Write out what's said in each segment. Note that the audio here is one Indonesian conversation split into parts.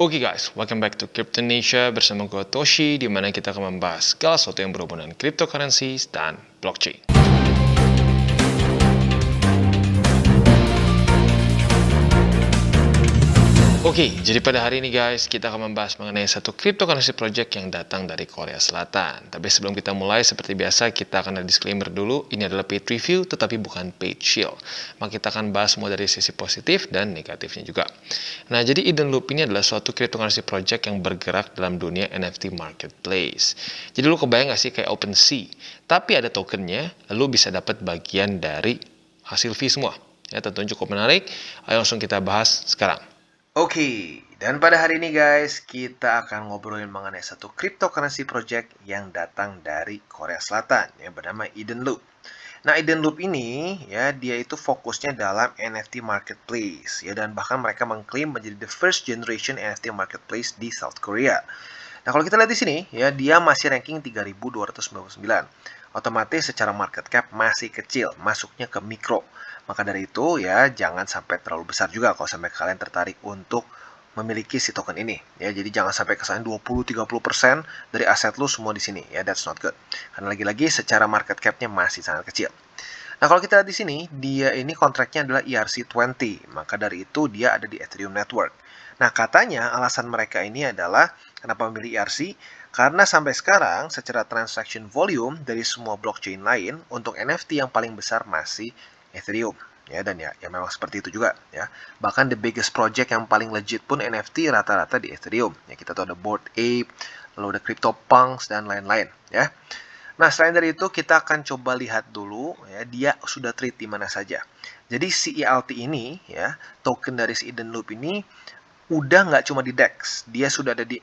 Oke guys, welcome back to Cryptonesia bersama gue Toshi, di mana kita akan membahas segala sesuatu yang berhubungan dengan cryptocurrencies dan blockchain. Oke, jadi pada hari ini guys, kita akan membahas mengenai satu cryptocurrency project yang datang dari Korea Selatan. Tapi sebelum kita mulai, seperti biasa, kita akan ada disclaimer dulu. Ini adalah paid review, tetapi bukan paid shield. Maka kita akan bahas semua dari sisi positif dan negatifnya juga. Nah, jadi Eden Loop ini adalah suatu cryptocurrency project yang bergerak dalam dunia NFT marketplace. Jadi lu kebayang gak sih kayak OpenSea? Tapi ada tokennya, lu bisa dapat bagian dari hasil fee semua. Ya, tentunya cukup menarik. Ayo langsung kita bahas sekarang. Oke, dan pada hari ini guys, kita akan ngobrolin mengenai satu cryptocurrency project yang datang dari Korea Selatan yang bernama Eden Loop. Nah, Eden Loop ini ya dia itu fokusnya dalam NFT marketplace ya, dan bahkan mereka mengklaim menjadi the first generation NFT marketplace di South Korea. Nah, kalau kita lihat di sini ya, dia masih ranking 3299. Otomatis secara market cap masih kecil, masuknya ke mikro. Maka dari itu ya jangan sampai terlalu besar juga kalau sampai kalian tertarik untuk memiliki si token ini ya. Jadi jangan sampai kesannya 20-30% dari aset lu semua di sini ya, that's not good. Karena lagi-lagi secara market cap-nya masih sangat kecil. Nah, kalau kita lihat di sini, dia ini kontraknya adalah ERC20. Maka dari itu dia ada di Ethereum Network. Nah, katanya alasan mereka ini adalah kenapa memilih ERC? Karena sampai sekarang secara transaction volume dari semua blockchain lain untuk NFT yang paling besar masih Ethereum ya, dan ya memang seperti itu juga ya. Bahkan the biggest project yang paling legit pun NFT rata-rata di Ethereum. Ya, kita tahu ada Bored Ape, lalu ada CryptoPunks dan lain-lain ya. Nah, selain dari itu kita akan coba lihat dulu ya dia sudah trade di mana saja. Jadi si ELT ini ya, token dari si Eden Loop ini udah nggak cuma di DEX, dia sudah ada di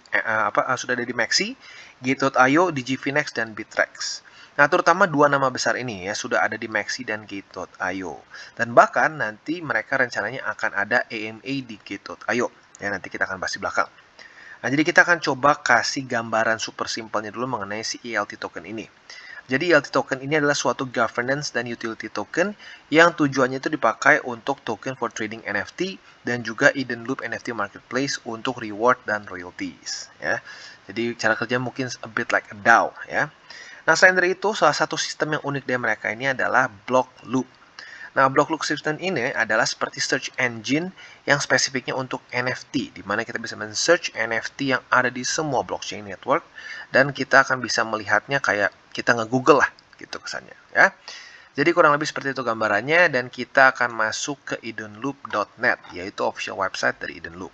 sudah ada di Maxi, Gate.io, DigiFinex dan Bittrex. Nah, terutama dua nama besar ini ya sudah ada di Maxi dan Gate.io. Dan bahkan nanti mereka rencananya akan ada AMA di Gate.io. Ya, nanti kita akan bahas di belakang. Nah, jadi kita akan coba kasih gambaran super simpelnya dulu mengenai si ELT token ini. Jadi ELT token ini adalah suatu governance dan utility token yang tujuannya itu dipakai untuk token for trading NFT dan juga Eden Loop NFT Marketplace untuk reward dan royalties ya. Jadi cara kerja mungkin a bit like a DAO ya. Nah, selain dari itu, salah satu sistem yang unik dari mereka ini adalah block loop. Nah, block loop system ini adalah seperti search engine yang spesifiknya untuk NFT, di mana kita bisa men-search NFT yang ada di semua blockchain network, dan kita akan bisa melihatnya kayak kita nge-google lah, gitu kesannya ya. Jadi kurang lebih seperti itu gambarannya, dan kita akan masuk ke edenloop.net, yaitu official website dari Eden Loop.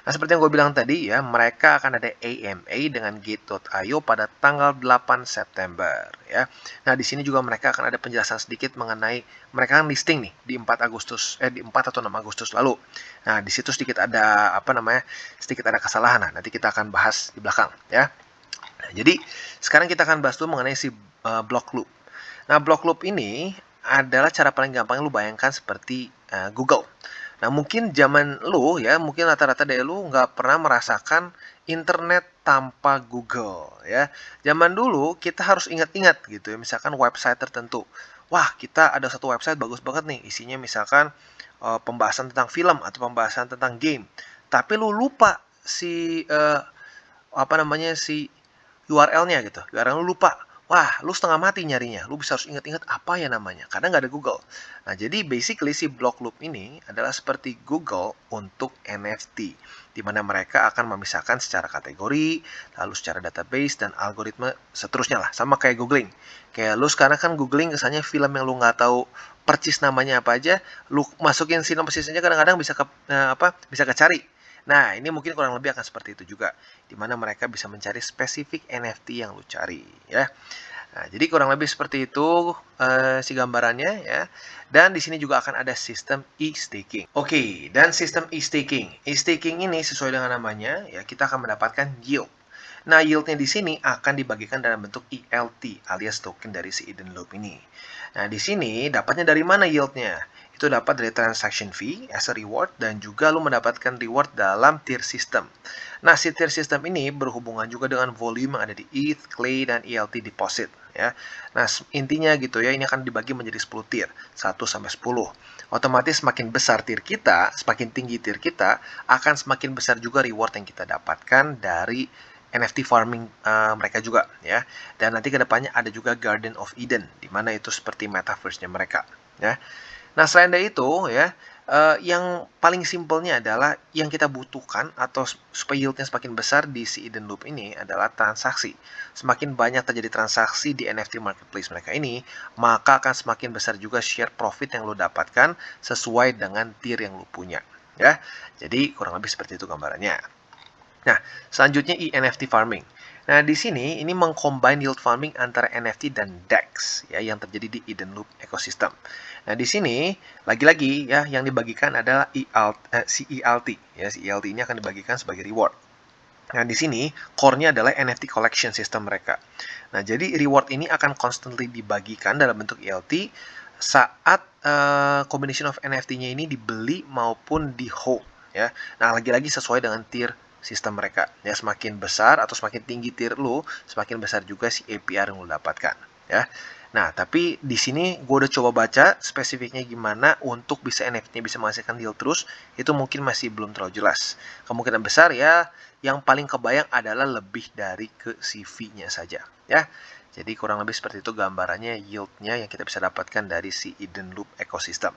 Nah, seperti yang gue bilang tadi ya, mereka akan ada AMA dengan Gate.io pada tanggal 8 September ya. Nah, di sini juga mereka akan ada penjelasan sedikit mengenai mereka kan listing nih di 4 atau 6 Agustus lalu. Nah, di situ sedikit ada sedikit ada kesalahan. Nah, nanti kita akan bahas di belakang ya. Nah, jadi sekarang kita akan bahas dulu mengenai si block loop. Nah, block loop ini adalah cara paling gampang lu bayangkan seperti Google. Nah, mungkin zaman lu ya, mungkin rata-rata dari lu nggak pernah merasakan internet tanpa Google ya. Zaman dulu kita harus ingat-ingat gitu ya, misalkan website tertentu. Wah, kita ada satu website bagus banget nih, isinya misalkan pembahasan tentang film atau pembahasan tentang game. Tapi lu lupa si si URL-nya gitu. URL lu lupa. Wah, lu setengah mati nyarinya. Lu bisa harus ingat-ingat apa ya namanya, karena nggak ada Google. Nah, jadi basically si block loop ini adalah seperti Google untuk NFT, di mana mereka akan memisahkan secara kategori, lalu secara database dan algoritma seterusnya lah, sama kayak googling. Kayak lu sekarang kan googling kesannya film yang lu nggak tahu persis namanya apa aja, lu masukin sinopsis aja kadang-kadang bisa kecari. Nah, ini mungkin kurang lebih akan seperti itu juga, di mana mereka bisa mencari spesifik NFT yang lu cari ya. Nah, jadi kurang lebih seperti itu si gambarannya ya. Dan di sini juga akan ada sistem e-staking. Oke, dan sistem e-staking. E-staking ini sesuai dengan namanya ya, kita akan mendapatkan yield. Nah, yieldnya di sini akan dibagikan dalam bentuk ELT alias token dari si Eden Loop ini. Nah, di sini dapatnya dari mana yieldnya? Itu dapat dari transaction fee as a reward dan juga lu mendapatkan reward dalam tier system. Nah, si tier system ini berhubungan juga dengan volume yang ada di ETH, Clay, dan ELT deposit ya. Nah, intinya gitu ya, ini akan dibagi menjadi 10 tier, 1 sampai 10. Otomatis semakin besar tier kita, semakin tinggi tier kita, akan semakin besar juga reward yang kita dapatkan dari NFT farming mereka juga ya. Dan nanti kedepannya ada juga Garden of Eden, di mana itu seperti metaverse-nya mereka ya. Nah, selain dari itu ya, yang paling simpelnya adalah yang kita butuhkan atau supaya yield-nya semakin besar di si Eden Loop ini adalah transaksi. Semakin banyak terjadi transaksi di NFT marketplace mereka ini, maka akan semakin besar juga share profit yang lo dapatkan sesuai dengan tier yang lo punya. Ya, jadi kurang lebih seperti itu gambarannya. Nah, selanjutnya NFT farming. Nah, di sini ini mengcombine yield farming antara NFT dan DEX ya yang terjadi di Eden Loop ecosystem. Nah, di sini lagi-lagi ya yang dibagikan adalah CELT ya. CELT ini akan dibagikan sebagai reward. Nah, di sini core-nya adalah NFT collection system mereka. Nah, jadi reward ini akan constantly dibagikan dalam bentuk ELT saat combination of NFT-nya ini dibeli maupun di hold ya. Nah, lagi-lagi sesuai dengan tier sistem mereka. Ya, semakin besar atau semakin tinggi tier lu, semakin besar juga si APR yang lu dapatkan ya. Nah, tapi di sini gue udah coba baca spesifiknya gimana untuk bisa NFT-nya bisa menghasilkan yield terus, itu mungkin masih belum terlalu jelas. Kemungkinan besar ya yang paling kebayang adalah lebih dari ke CV-nya saja ya. Jadi kurang lebih seperti itu gambarannya yield-nya yang kita bisa dapatkan dari si Eden Loop ecosystem.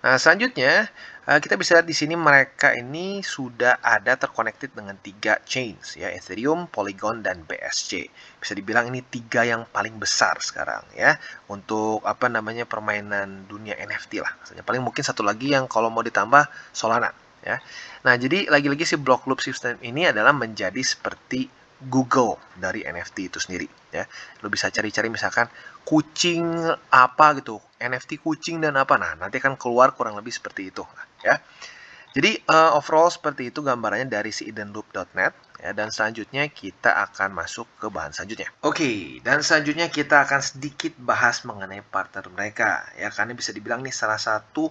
Nah, selanjutnya kita bisa lihat di sini mereka ini sudah ada terconnected dengan 3 chains ya, Ethereum, Polygon dan BSC. Bisa dibilang ini 3 yang paling besar sekarang ya untuk apa namanya permainan dunia NFT lah. Paling mungkin satu lagi yang kalau mau ditambah Solana ya. Nah, jadi lagi-lagi si block loop system ini adalah menjadi seperti Google dari NFT itu sendiri ya. Lo bisa cari-cari misalkan kucing apa gitu, NFT kucing dan apa. Nah, nanti akan keluar kurang lebih seperti itu ya. Jadi overall seperti itu gambarannya dari si edenloop.net ya, dan selanjutnya kita akan masuk ke bahan selanjutnya. Oke, dan selanjutnya kita akan sedikit bahas mengenai partner mereka ya, karena bisa dibilang nih salah satu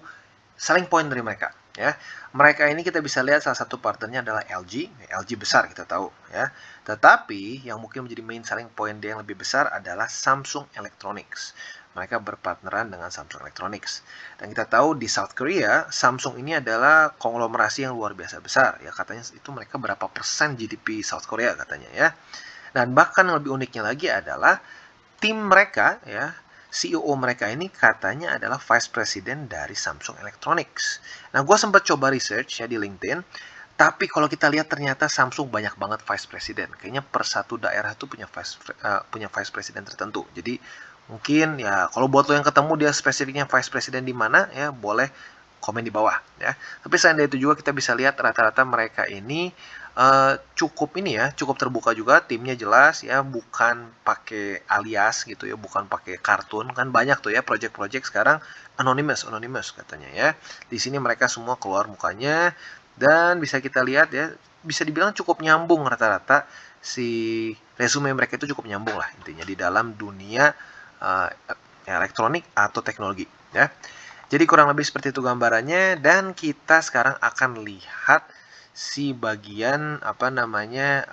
selling point dari mereka ya. Mereka ini kita bisa lihat salah satu partnernya adalah LG. LG besar kita tahu ya. Tetapi yang mungkin menjadi main selling point dia yang lebih besar adalah Samsung Electronics. Mereka berpartneran dengan Samsung Electronics. Dan kita tahu di South Korea, Samsung ini adalah konglomerasi yang luar biasa besar ya. Katanya itu mereka berapa persen GDP South Korea katanya ya. Dan bahkan yang lebih uniknya lagi adalah tim mereka ya, CEO mereka ini katanya adalah Vice President dari Samsung Electronics. Nah, gue sempat coba research ya di LinkedIn, tapi kalau kita lihat ternyata Samsung banyak banget Vice President. Kayaknya per satu daerah tuh punya Vice President tertentu. Jadi mungkin ya kalau buat lo yang ketemu dia spesifiknya Vice President di mana ya boleh komen di bawah ya. Tapi selain dari itu juga kita bisa lihat rata-rata mereka ini cukup ini ya, cukup terbuka juga, timnya jelas ya, bukan pakai alias gitu ya, bukan pakai kartun, kan banyak tuh ya project-project sekarang anonymous katanya ya. Di sini mereka semua keluar mukanya dan bisa kita lihat ya, bisa dibilang cukup nyambung rata-rata si resume mereka itu cukup nyambung lah intinya di dalam dunia uh, elektronik atau teknologi ya. Jadi kurang lebih seperti itu gambarannya dan kita sekarang akan lihat si bagian apa namanya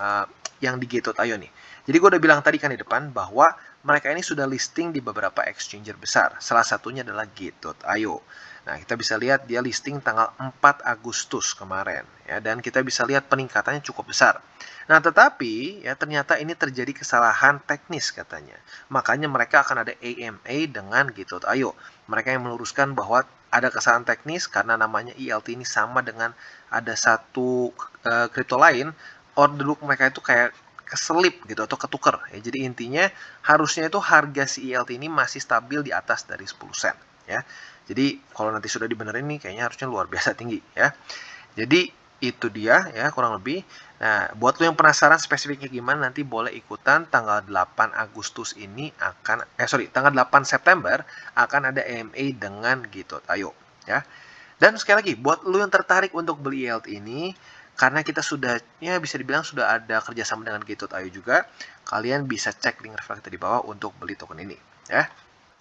yang di Gate.io nih. Jadi gue udah bilang tadi kan di depan bahwa mereka ini sudah listing di beberapa exchanger besar. Salah satunya adalah Gate.io. Nah, kita bisa lihat dia listing tanggal 4 Agustus kemarin ya, dan kita bisa lihat peningkatannya cukup besar. Nah, tetapi ya ternyata ini terjadi kesalahan teknis katanya. Makanya mereka akan ada AMA dengan Gate.io. Mereka yang meluruskan bahwa ada kesalahan teknis karena namanya ELT ini sama dengan ada satu kripto lain, order book mereka itu kayak keselip gitu atau ketuker ya. Jadi intinya harusnya itu harga si ELT ini masih stabil di atas dari 10 sen ya. Jadi kalau nanti sudah dibenerin nih kayaknya harusnya luar biasa tinggi ya. Jadi itu dia ya kurang lebih. Nah, buat lo yang penasaran spesifiknya gimana nanti boleh ikutan tanggal 8 Agustus ini tanggal 8 September akan ada AMA dengan Gate.io ya. Dan sekali lagi, buat lu yang tertarik untuk beli ELT ini, karena kita sudah, ya bisa dibilang sudah ada kerjasama dengan Gate.io juga, kalian bisa cek link referral kita di bawah untuk beli token ini, ya.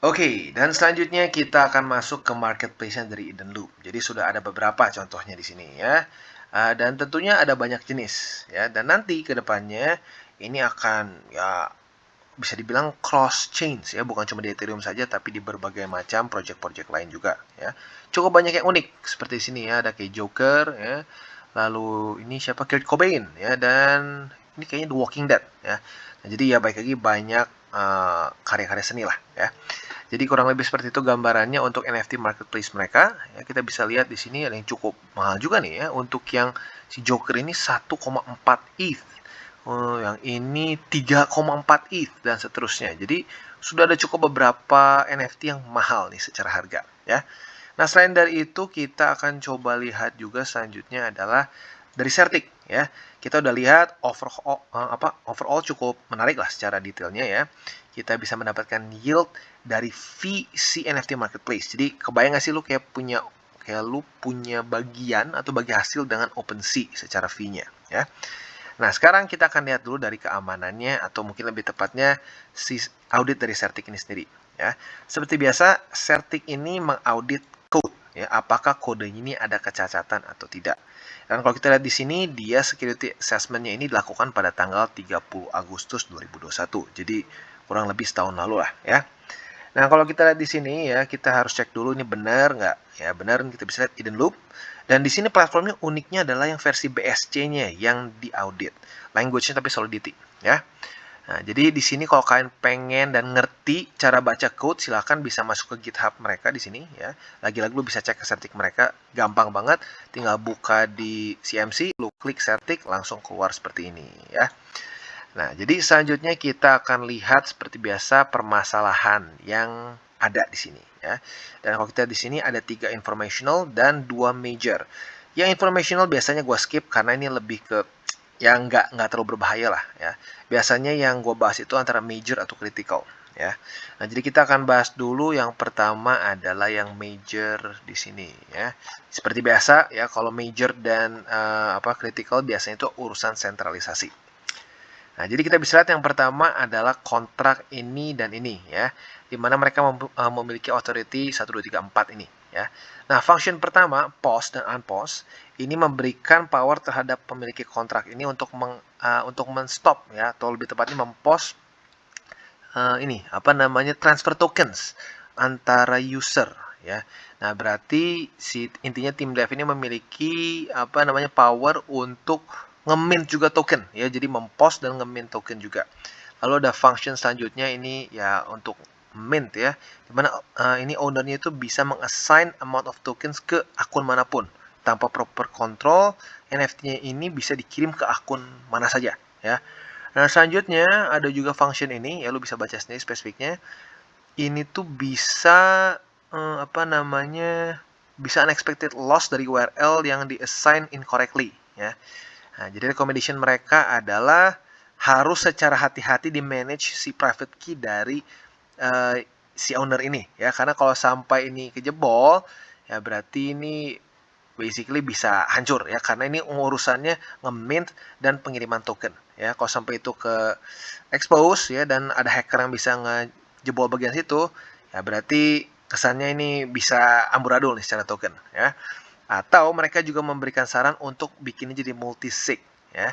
Oke, dan selanjutnya kita akan masuk ke marketplace-nya dari Eden Loop. Jadi sudah ada beberapa contohnya di sini, ya. Dan tentunya ada banyak jenis, ya. Dan nanti ke depannya ini akan, ya, bisa dibilang cross chains ya, bukan cuma di Ethereum saja tapi di berbagai macam project-project lain juga ya. Cukup banyak yang unik seperti sini ya, ada kayak Joker ya. Lalu ini siapa, Kurt Cobain ya, dan ini kayaknya The Walking Dead ya. Nah, jadi ya baik lagi banyak karya-karya seni lah ya. Jadi kurang lebih seperti itu gambarannya untuk NFT marketplace mereka. Ya, kita bisa lihat di sini ada yang cukup mahal juga nih ya. Untuk yang si Joker ini 1,4 ETH. Yang ini 3,4 ETH dan seterusnya. Jadi sudah ada cukup beberapa NFT yang mahal nih secara harga ya. Nah, selain dari itu kita akan coba lihat juga selanjutnya adalah dari Certic ya. Kita udah lihat overall cukup menarik lah secara detailnya ya. Kita bisa mendapatkan yield dari fee si NFT marketplace. Jadi kebayang nggak sih lu lu punya bagian atau bagi hasil dengan OpenSea secara fee-nya ya. Nah, sekarang kita akan lihat dulu dari keamanannya atau mungkin lebih tepatnya si audit dari Certic ini sendiri ya. Seperti biasa, Certic ini mengaudit code ya, apakah kodenya ini ada kecacatan atau tidak. Dan kalau kita lihat di sini, dia security assessment-nya ini dilakukan pada tanggal 30 Agustus 2021. Jadi kurang lebih setahun lalu lah ya. Nah, kalau kita lihat di sini ya, kita harus cek dulu ini benar nggak. Ya, benar kita bisa lihat Eden Loop. Dan di sini platformnya uniknya adalah yang versi BSC-nya yang diaudit. Language-nya tapi Solidity ya. Nah, jadi di sini kalau kalian pengen dan ngerti cara baca code, silahkan bisa masuk ke GitHub mereka di sini ya. Lagi-lagi lu bisa cek ke Certic mereka, gampang banget. Tinggal buka di CMC, lu klik Certic, langsung keluar seperti ini ya. Nah, jadi selanjutnya kita akan lihat seperti biasa permasalahan yang ada di sini ya. Dan kalau kita di sini ada 3 informational dan 2 major. Yang informational biasanya gue skip karena ini lebih ke yang nggak terlalu berbahaya lah ya. Biasanya yang gue bahas itu antara major atau critical ya. Nah, jadi kita akan bahas dulu yang pertama adalah yang major di sini ya. Seperti biasa ya, kalau major dan critical biasanya itu urusan sentralisasi. Nah, jadi kita bisa lihat yang pertama adalah kontrak ini dan ini ya, di mana mereka memiliki authority 1, 2, 3, 4 ini ya. Nah, function pertama, pause dan unpause, ini memberikan power terhadap pemilik kontrak ini untuk men-stop ya, atau lebih tepatnya mem-pause transfer tokens antara user ya. Nah, berarti intinya tim dev ini memiliki power untuk nge-mint juga token ya, jadi mempost dan nge-mint token juga. Lalu ada function selanjutnya ini ya untuk mint ya, dimana ini ownernya itu bisa meng-assign amount of tokens ke akun manapun tanpa proper control. NFT-nya ini bisa dikirim ke akun mana saja ya. Nah, selanjutnya ada juga function ini ya, lu bisa baca sendiri spesifiknya. Ini tuh bisa bisa unexpected loss dari URL yang di-assign incorrectly ya. Nah, jadi recommendation mereka adalah harus secara hati-hati di-manage si private key dari si owner ini ya, karena kalau sampai ini kejebol ya berarti ini basically bisa hancur ya, karena ini urusannya nge-mint dan pengiriman token ya. Kalau sampai itu ke expose ya dan ada hacker yang bisa ngejebol bagian situ ya, berarti kesannya ini bisa amburadul nih secara token ya. Atau mereka juga memberikan saran untuk bikinnya jadi multi-sig ya.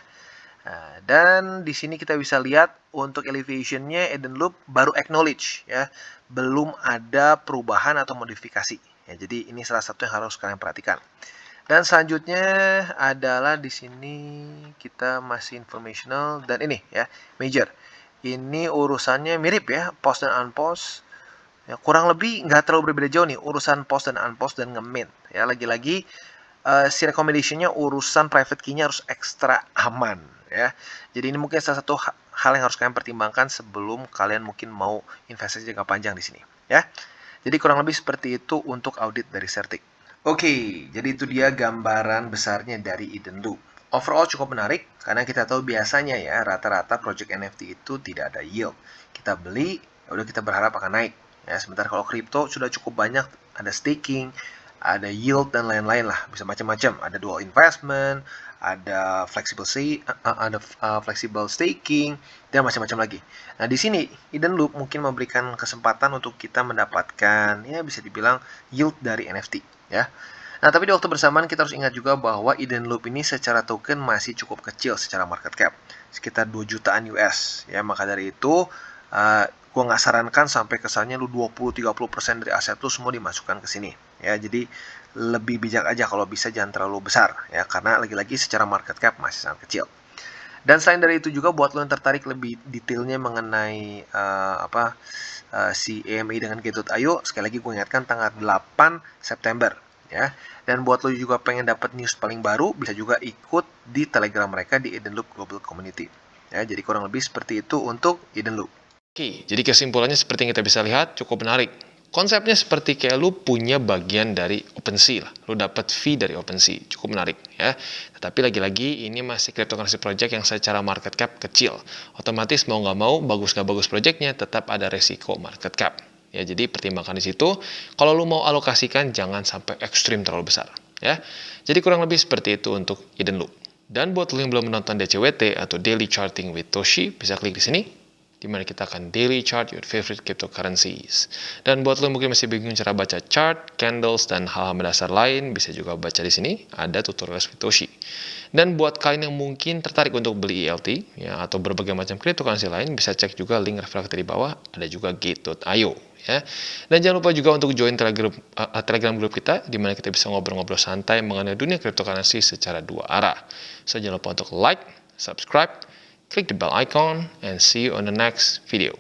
Nah, dan di sini kita bisa lihat untuk elevation-nya Eden Loop baru acknowledge ya. Belum ada perubahan atau modifikasi. Ya, jadi ini salah satu yang harus kalian perhatikan. Dan selanjutnya adalah di sini kita masih informational dan ini ya, major. Ini urusannya mirip ya, post dan unpost. Ya, kurang lebih nggak terlalu berbeda jauh nih urusan post dan unpost dan nge-mint ya. Lagi-lagi si recommendation-nya urusan private key-nya harus ekstra aman ya. Jadi ini mungkin salah satu hal yang harus kalian pertimbangkan sebelum kalian mungkin mau investasi jangka panjang di sini ya. Jadi kurang lebih seperti itu untuk audit dari Certic. Oke, jadi itu dia gambaran besarnya dari Eden Loop. Overall cukup menarik karena kita tahu biasanya ya rata-rata project NFT itu tidak ada yield. Kita beli, ya udah kita berharap akan naik. Ya, sementara kalau kripto sudah cukup banyak, ada staking, ada yield dan lain-lain lah, bisa macam-macam. Ada dual investment, ada flexible staking dan macam-macam lagi. Nah, di sini Eden Loop mungkin memberikan kesempatan untuk kita mendapatkan ya bisa dibilang yield dari NFT ya. Nah, tapi di waktu bersamaan kita harus ingat juga bahwa Eden Loop ini secara token masih cukup kecil secara market cap, sekitar 2 jutaan US ya. Maka dari itu Gue nggak sarankan sampai kesannya lu 20-30% dari aset lu semua dimasukkan ke sini. Ya, jadi lebih bijak aja kalau bisa jangan terlalu besar ya, karena lagi-lagi secara market cap masih sangat kecil. Dan selain dari itu juga buat lo yang tertarik lebih detailnya mengenai si EMI dengan Get.io, sekali lagi gue ingatkan tanggal 8 September ya. Dan buat lo juga pengen dapat news paling baru, bisa juga ikut di Telegram mereka di Eden Loop Global Community. Ya, jadi kurang lebih seperti itu untuk Eden Loop. Oke, jadi kesimpulannya seperti yang kita bisa lihat cukup menarik. Konsepnya seperti kayak lu punya bagian dari OpenSea lah. Lu dapat fee dari OpenSea. Cukup menarik ya. Tetapi lagi-lagi ini masih cryptocurrency project yang secara market cap kecil. Otomatis mau nggak mau, bagus nggak bagus projectnya tetap ada resiko market cap. Ya, jadi pertimbangkan di situ. Kalau lu mau alokasikan jangan sampai ekstrim terlalu besar ya. Jadi kurang lebih seperti itu untuk Eden Loop. Dan buat lu yang belum menonton DCWT atau Daily Charting with Toshi, bisa klik di sini di mana kita akan daily chart your favorite cryptocurrencies. Dan buat lo yang mungkin masih bingung cara baca chart, candles, dan hal-hal mendasar lain, bisa juga baca di sini, ada tutorial Satoshi. Dan buat kalian yang mungkin tertarik untuk beli ELT, ya, atau berbagai macam cryptocurrency lain, bisa cek juga link referral di bawah, ada juga Gate.io. Ya. Dan jangan lupa juga untuk join Telegram group kita, di mana kita bisa ngobrol-ngobrol santai mengenai dunia cryptocurrency secara dua arah. So jangan lupa untuk like, subscribe, click the bell icon, and see you on the next video.